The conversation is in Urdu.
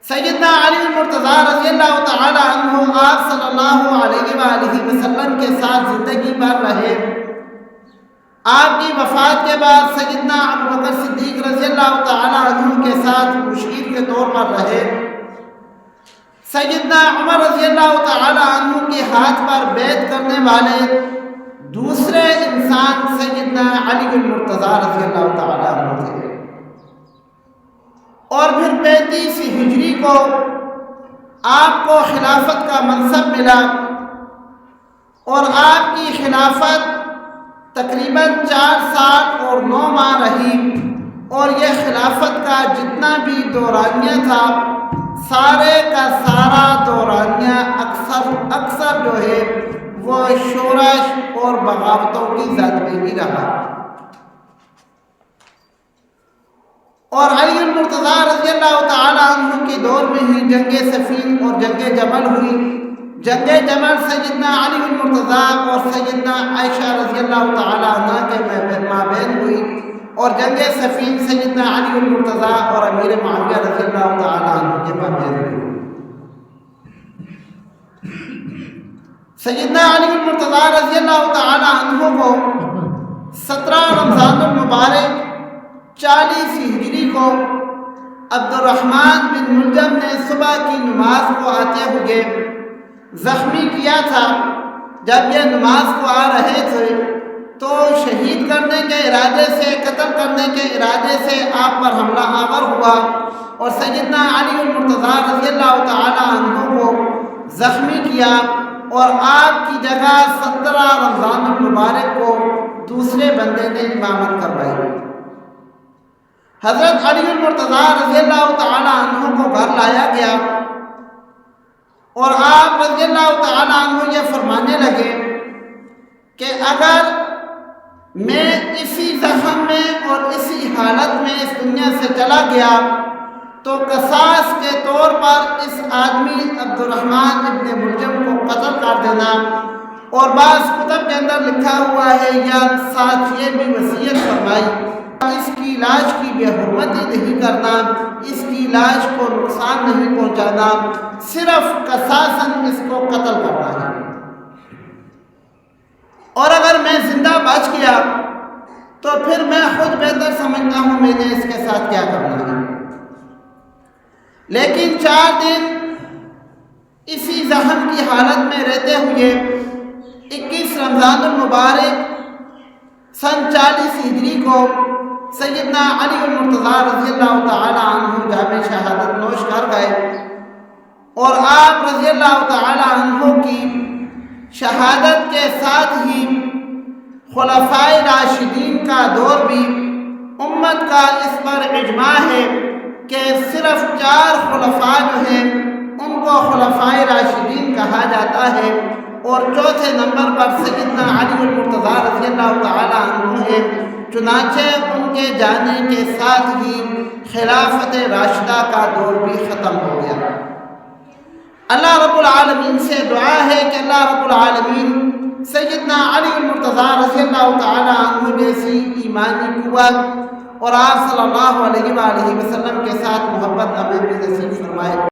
سیدنا علی المرتضیٰ رضی اللہ تعالی عنہ آپ صلی اللہ علیہ وآلہ وسلم کے ساتھ زندگی بھر رہے۔ آپ کی وفات کے بعد سیدنا ابوبکر صدیق رضی اللہ تعالی عنہ کے ساتھ مشیر کے طور پر رہے۔ سیدنا عمر رضی اللہ تعالی عنہ کے ہاتھ پر بیعت کرنے والے دوسرے انسان سیدنا علی المرتضیٰ رضی اللہ تعالی عنہ تھے۔ اور پھر 35 ہجری کو آپ کو خلافت کا منصب ملا اور آپ کی خلافت تقریباً 4 سال اور 9 ماہ رہی، اور یہ خلافت کا جتنا بھی دورانیہ تھا سارے کا سارا دورانیہ اکثر جو ہے وہ شورش اور بغاوتوں کی زد میں ہی رہا۔ اور علی المرتضیٰ رضی اللہ تعالی عنہ کے دور میں ہی جنگ صفین اور جنگ جمل ہوئی۔ جنگ جمل سیدنا علی المرتضیٰ اور سیدنا عائشہ رضی اللہ تعالی عنہ کے مابین ہوئی، اور جنگ صفین سیدنا علی المرتضیٰ اور امیر معاویہ رضی اللہ تعالی عنہ کے مابین ہوئی۔ سیدنا علی المرتضیٰ رضی اللہ تعالی عنہ کو 17 رمضان المبارک 40 ہجری کو عبد الرحمن بن ملجم نے صبح کی نماز کو آتے ہوئے زخمی کیا تھا۔ جب یہ نماز کو آ رہے تھے تو شہید کرنے کے ارادے سے، قتل کرنے کے ارادے سے آپ پر حملہ آور ہوا، اور سیدنا علی المرتضیٰ رضی اللہ تعالی عنہ کو زخمی کیا، اور آپ کی جگہ 17 رمضان المبارک کو دوسرے بندے نے امامت کروائی۔ حضرت علی المرتضیٰ رضی اللہ تعالی عنہ کو گھر لایا گیا، اور آپ رضی اللہ تعالی عنہ یہ فرمانے لگے کہ اگر میں اسی زخم میں اور اسی حالت میں اس دنیا سے چلا گیا تو قصاص کے طور پر اس آدمی عبد الرحمن ابن ملجم کو قتل کر دینا، اور بعض کتب کے اندر لکھا ہوا ہے یا ساتھ یہ بھی وصیت فرمائی اس کی لاش کی بے حرمتی نہیں کرنا، اس کی لاش کو نقصان نہیں پہنچانا، صرف قصاصاً اس کو قتل کرنا ہے، اور اگر میں زندہ بچ گیا تو پھر میں خود بہتر سمجھتا ہوں میں نے اس کے ساتھ کیا کرنا ہے۔ لیکن 4 دن اسی زخم کی حالت میں رہتے ہوئے 21 رمضان المبارک سن 40 ہجری کو سیدنا علی المرتضیٰ رضی اللہ تعالی عنہ جام شہادت نوش کر گئے، اور آپ رضی اللہ تعالی عنہ کی شہادت کے ساتھ ہی خلفائے راشدین کا دور بھی امت کا اس پر اجماع ہے کہ صرف 4 خلفاء جو ہیں ان کو خلفائے راشدین کہا جاتا ہے، اور چوتھے نمبر پر سیدنا علی المرتضیٰ رضی اللہ تعالی عنہ ہے۔ چنانچہ ان کے جانے کے ساتھ ہی خلافت راشدہ کا دور بھی ختم ہو گیا۔ اللہ رب العالمین سے دعا ہے کہ اللہ رب العالمین سیدنا علی المرتضیٰ رضی اللہ تعالی عنہ جیسی ایمانی قوت اور آپ صلی اللہ علیہ وآلہ وسلم کے ساتھ محبت ہمیں بھی نصیب فرمائے۔